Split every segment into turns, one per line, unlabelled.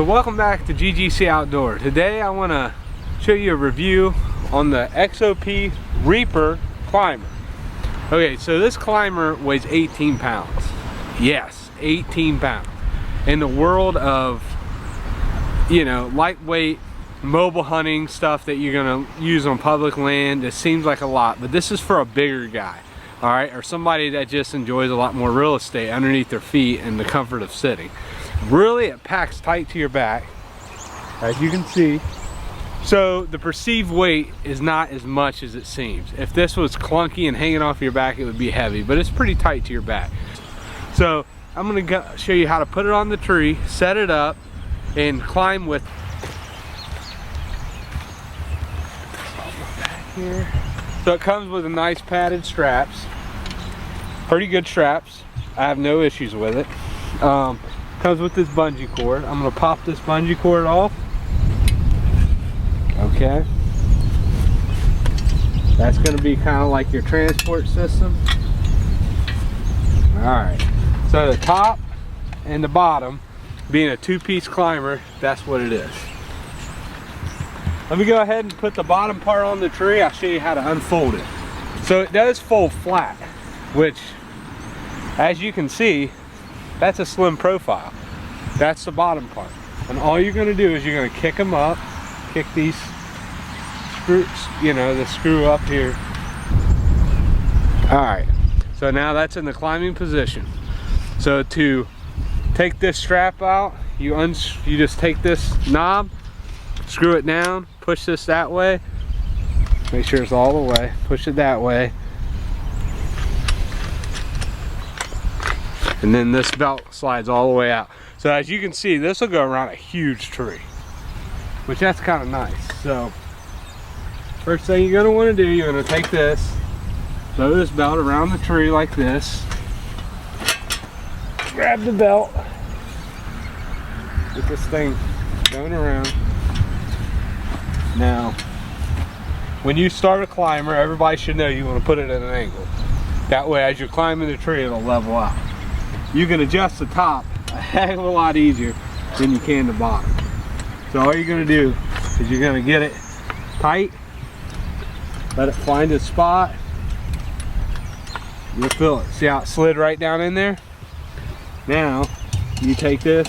So welcome back to GGC Outdoor. Today I want to show you a review on the Xop Reaper Climber. Okay, so this climber weighs 18 pounds. Yes, 18 pounds. In the world of, you know, lightweight mobile hunting stuff that you're gonna use on public land, it seems like a lot, but this is for a bigger guy, all right, or somebody that just enjoys a lot more real estate underneath their feet and the comfort of sitting. Really, it packs tight to your back, as you can see. So the perceived weight is not as much as it seems. If this was clunky and hanging off your back, it would be heavy, but it's pretty tight to your back. So I'm gonna show you how to put it on the tree, set it up, and climb with here. So it comes with a nice padded straps, pretty good straps. I have no issues with it. Comes with this bungee cord. I'm gonna pop this bungee cord off. Okay. That's gonna be kind of like your transport system. All right. So the top and the bottom, being a two-piece climber, that's what it is. Let me go ahead and put the bottom part on the tree. I'll show you how to unfold it. So it does fold flat, which, as you can see, that's a slim profile. That's the bottom part. And all you're gonna do is you're gonna kick them up, kick these screws, you know, the screw up here. All right, so now that's in the climbing position. So to take this strap out, you just take this knob, screw it down, push this that way, make sure it's all the way, push it that way, and then this belt slides all the way out. So as you can see, this will go around a huge tree, which that's kind of nice. So first thing you're going to want to do, you're going to take this, throw this belt around the tree like this, grab the belt, get this thing going around. Now, when you start a climber, everybody should know you want to put it at an angle. That way, as you're climbing the tree, it'll level out. You can adjust the top a heck of a lot easier than you can the bottom. So all you're going to do is you're going to get it tight, let it find its spot. You'll feel it. See how it slid right down in there? Now, you take this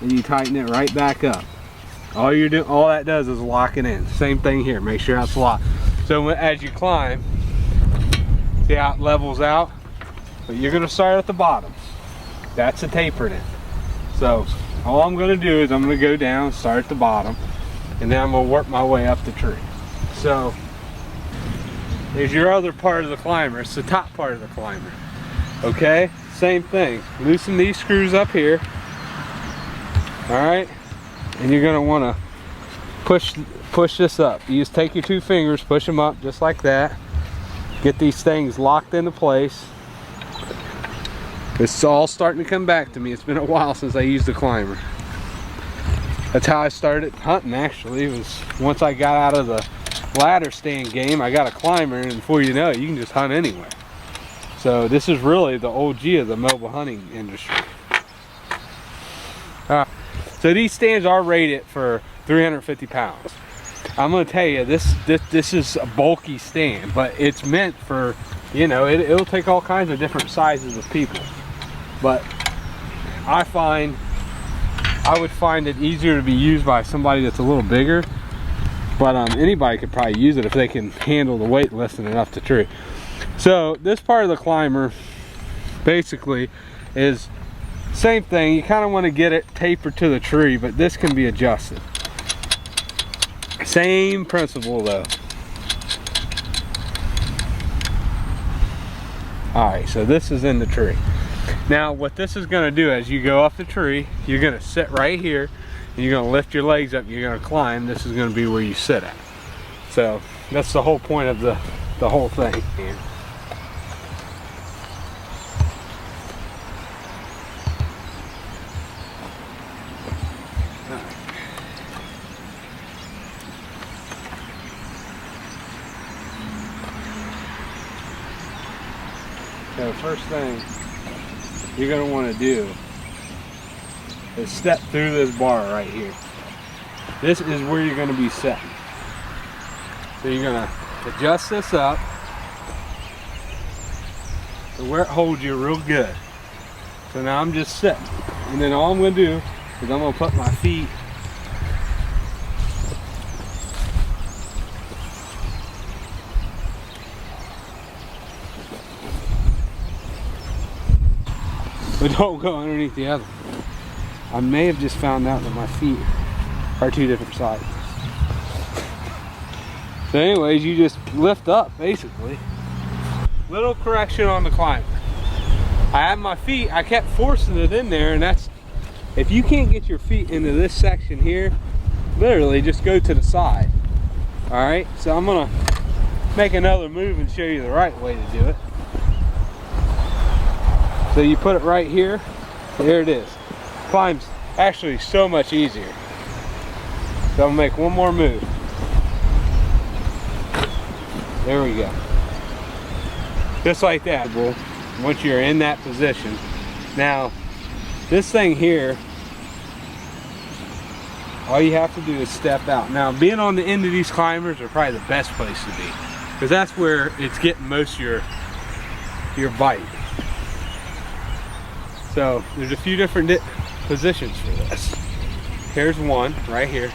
and you tighten it right back up. All that does is lock it in. Same thing here, make sure it's locked. So as you climb, see how it levels out? But you're gonna start at the bottom. That's a tapered end. So all I'm gonna do is I'm gonna go down, start at the bottom, and then I'm gonna work my way up the tree. So there's your other part of the climber. It's the top part of the climber. Okay, same thing. Loosen these screws up here. All right, and you're gonna wanna push this up. You just take your two fingers, push them up just like that. Get these things locked into place. It's all starting to come back to me. It's been a while since I used the climber. That's how I started hunting, actually. It was once I got out of the ladder stand game, I got a climber, and before you know it, you can just hunt anywhere. So this is really the OG of the mobile hunting industry. So these stands are rated for 350 pounds. I'm gonna tell you, this is a bulky stand, but it's meant for, you know, it'll take all kinds of different sizes of people. But I would find it easier to be used by somebody that's a little bigger. But anybody could probably use it if they can handle the weight lifting it up the tree. So this part of the climber basically is same thing. You kind of want to get it tapered to the tree, but this can be adjusted. Same principle though. Alright, so this is in the tree. Now what this is going to do as you go up the tree, you're going to sit right here and you're going to lift your legs up, you're going to climb. This is going to be where you sit at. So that's the whole point of the whole thing here. So first thing you're going to want to do is step through this bar right here. This is where you're going to be setting. So you're going to adjust this up to where it holds you real good. So now I'm just sitting. And then all I'm going to do is I'm going to put my feet but don't go underneath the other. I may have just found out that my feet are two different sizes. So anyways, you just lift up basically. Little correction on the climber. I have my feet, I kept forcing it in there, and that's, if you can't get your feet into this section here, literally just go to the side. Alright, so I'm gonna make another move and show you the right way to do it. So you put it right here, there it is. Climb's actually so much easier. So I'm gonna make one more move. There we go. Just like that. Once you're in that position. Now, this thing here, all you have to do is step out. Now, being on the end of these climbers are probably the best place to be, because that's where it's getting most of your bite. So there's a few different positions for this. Here's one right here,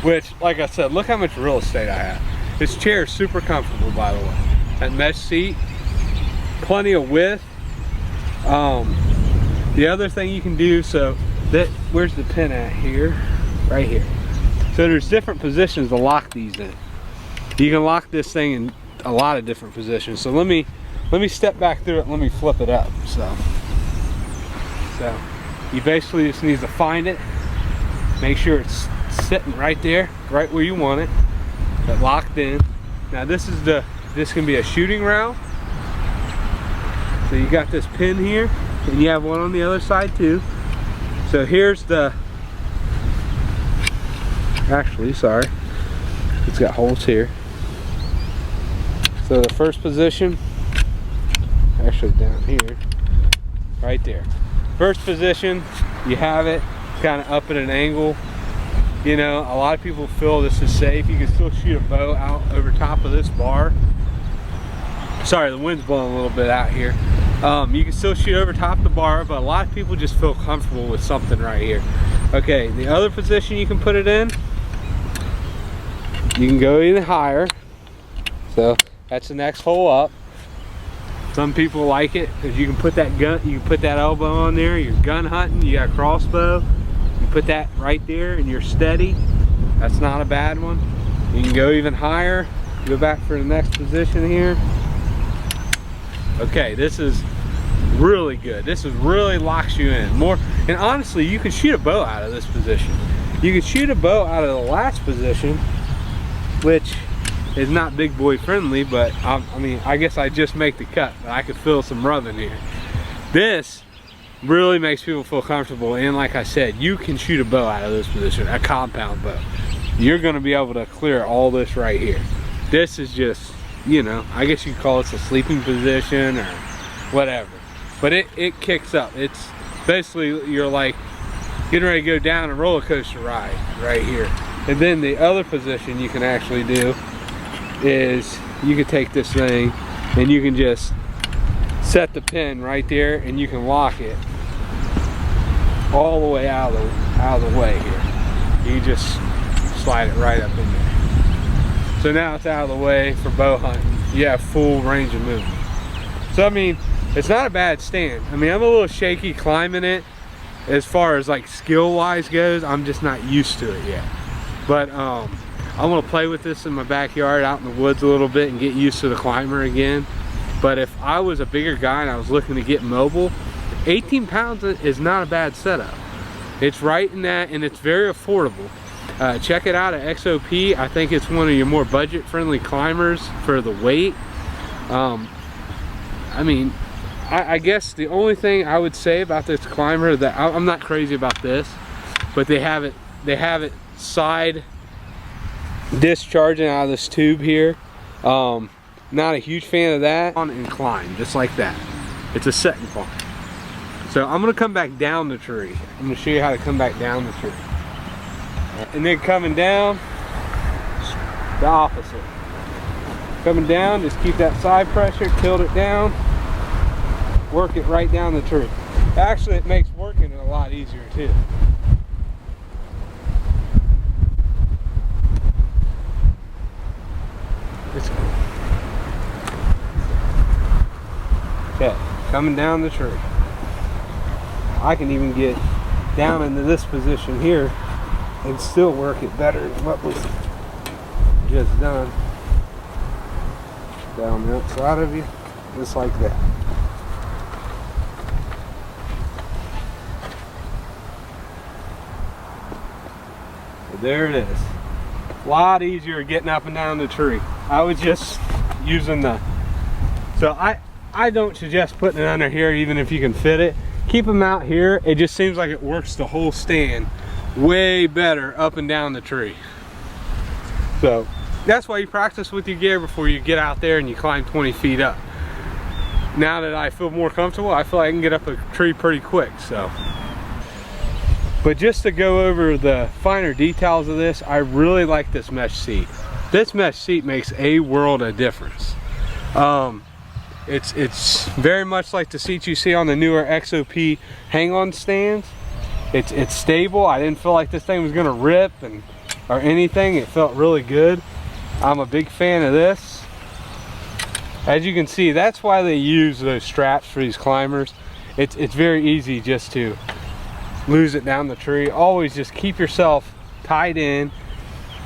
which, like I said, look how much real estate I have. This chair is super comfortable, by the way. That mesh seat, plenty of width. The other thing you can do, so that, where's the pin at here? Right here. So there's different positions to lock these in. You can lock this thing in a lot of different positions. So let me step back through it and let me flip it up. So you basically just need to find it, make sure it's sitting right there, right where you want it, but locked in. Now this can be a shooting round. So you got this pin here, and you have one on the other side too. So here's the, actually, sorry, it's got holes here. So the first position, actually down here, right there. First position, you have it kind of up at an angle. You know, a lot of people feel this is safe. You can still shoot a bow out over top of this bar. Sorry, the wind's blowing a little bit out here. You can still shoot over top of the bar, but a lot of people just feel comfortable with something right here. Okay, the other position you can put it in, you can go even higher. So that's the next hole up. Some people like it because you can put that gun, you can put that elbow on there, you're gun hunting, you got a crossbow, you put that right there and you're steady. That's not a bad one. You can go even higher, go back for the next position here. Okay, this is really good. This is really locks you in more. And honestly, you can shoot a bow out of this position. You can shoot a bow out of the last position, which is not big boy friendly, but I mean, I guess I just make the cut, but I could feel some rubbing here. This really makes people feel comfortable, and like I said, you can shoot a bow out of this position, a compound bow. You're gonna be able to clear all this right here. This is just, you know, I guess you could call this a sleeping position or whatever, but it kicks up. It's basically, you're like getting ready to go down a roller coaster ride right here. And then the other position you can actually do is you can take this thing and you can just set the pin right there, and you can lock it all the way out of the way here. You just slide it right up in there. So now it's out of the way for bow hunting. You have full range of movement. So I mean, it's not a bad stand. I mean, I'm a little shaky climbing it as far as like skill wise goes. I'm just not used to it yet. But I want to play with this in my backyard out in the woods a little bit and get used to the climber again. But if I was a bigger guy and I was looking to get mobile, 18 pounds is not a bad setup. It's right in that, and it's very affordable. Check it out at Xop. I think it's one of your more budget friendly climbers for the weight. I mean, I guess the only thing I would say about this climber, that I'm not crazy about this, but they have it side discharging out of this tube here. Not a huge fan of that. On incline, just like that. It's a set incline. So I'm gonna come back down the tree. I'm gonna show you how to come back down the tree. And then coming down, the opposite. Coming down, just keep that side pressure, tilt it down, work it right down the tree. Actually, it makes working a lot easier too. Okay, coming down the tree. I can even get down into this position here and still work it better than what was just done. Down the outside of you, just like that. So there it is. A lot easier getting up and down the tree. I was just using the, so I don't suggest putting it under here even if you can fit it. Keep them out here. It just seems like it works the whole stand way better up and down the tree. So that's why you practice with your gear before you get out there and you climb 20 feet up. Now that I feel more comfortable, I feel like I can get up a tree pretty quick. So, but just to go over the finer details of this, I really like this mesh seat. This mesh seat makes a world of difference. It's very much like the seats you see on the newer Xop hang-on stands. It's stable. I didn't feel like this thing was gonna rip or anything. It felt really good. I'm a big fan of this. As you can see, that's why they use those straps for these climbers. It's very easy just to lose it down the tree. Always just keep yourself tied in.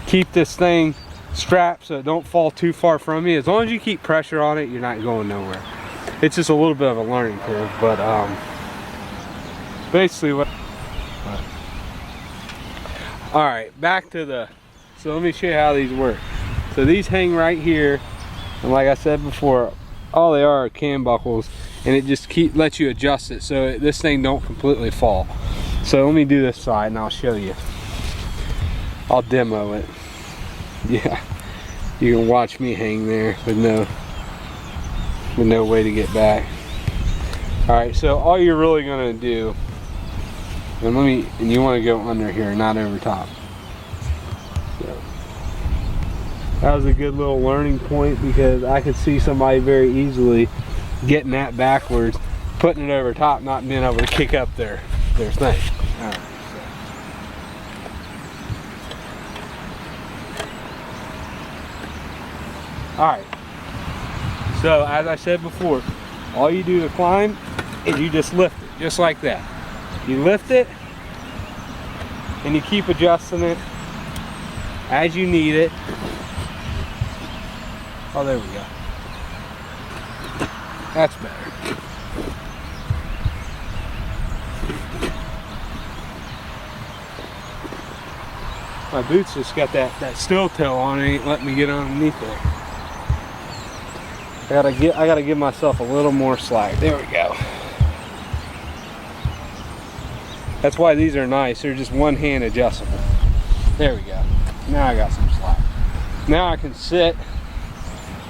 Keep this thing strapped so it don't fall too far from you. As long as you keep pressure on it, you're not going nowhere. It's just a little bit of a learning curve, but basically what. All right, back to the. So let me show you how these work. So these hang right here, and like I said before, all they are cam buckles, and it just lets you adjust it so this thing don't completely fall. So let me do this side and I'll show you. I'll demo it. Yeah, you can watch me hang there with no way to get back. All right, so all you're really gonna do, and you want to go under here, not over top. So that was a good little learning point because I could see somebody very easily getting that backwards, putting it over top, not being able to kick up their thing. All right. Alright, so as I said before, all you do to climb is you just lift it, just like that. You lift it and you keep adjusting it as you need it. Oh, there we go. That's better. My boots just got that steel toe on it, ain't letting me get underneath there. I gotta give myself a little more slack. There we go. That's why these are nice. They're just one hand adjustable. There we go. Now I got some slack. Now I can sit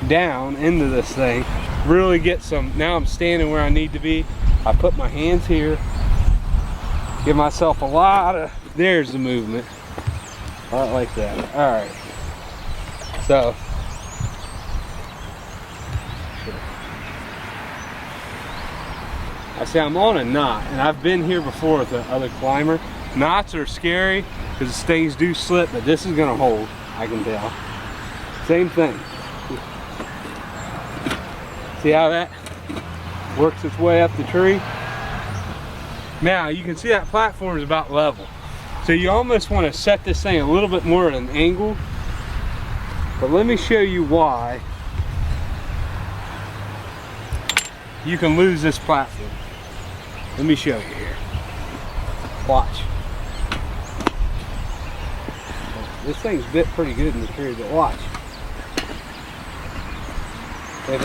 down into this thing, really get some. Now I'm standing where I need to be. I put my hands here, give myself a lot of, there's the movement. A lot like that. All right. So. I say I'm on a knot, and I've been here before with the other climber. Knots are scary because things do slip, but this is gonna hold, I can tell. Same thing. See how that works its way up the tree? Now you can see that platform is about level. So you almost want to set this thing a little bit more at an angle. But let me show you why you can lose this platform. Let me show you here. Watch. This thing's bit pretty good in the tree, but watch. If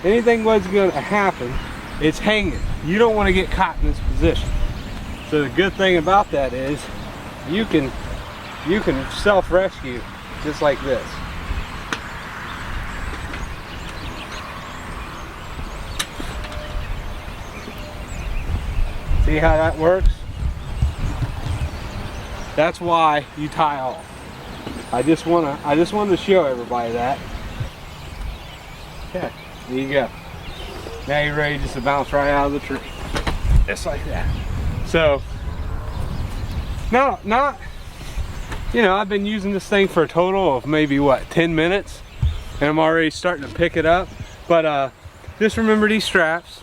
anything was going to happen, it's hanging. You don't want to get caught in this position. So the good thing about that is you can self-rescue just like this. See how that works? That's why you tie off. I just wanted to show everybody that. Okay, there you go. Now you're ready just to bounce right out of the tree. Just like that. So, not, you know, I've been using this thing for a total of maybe, what, 10 minutes? And I'm already starting to pick it up. But just remember these straps.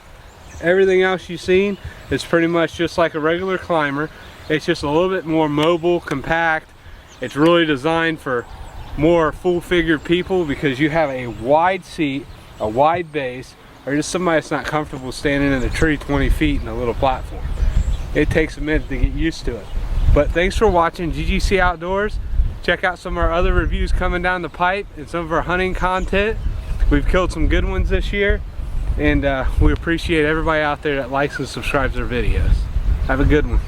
Everything else you've seen is pretty much just like a regular climber. It's just a little bit more mobile, compact. It's really designed for more full-figured people because you have a wide seat, a wide base, or just somebody that's not comfortable standing in a tree 20 feet in a little platform. It takes a minute to get used to it. But thanks for watching GGC Outdoors. Check out some of our other reviews coming down the pipe and some of our hunting content. We've killed some good ones this year, and we appreciate everybody out there that likes and subscribes our videos. Have a good one.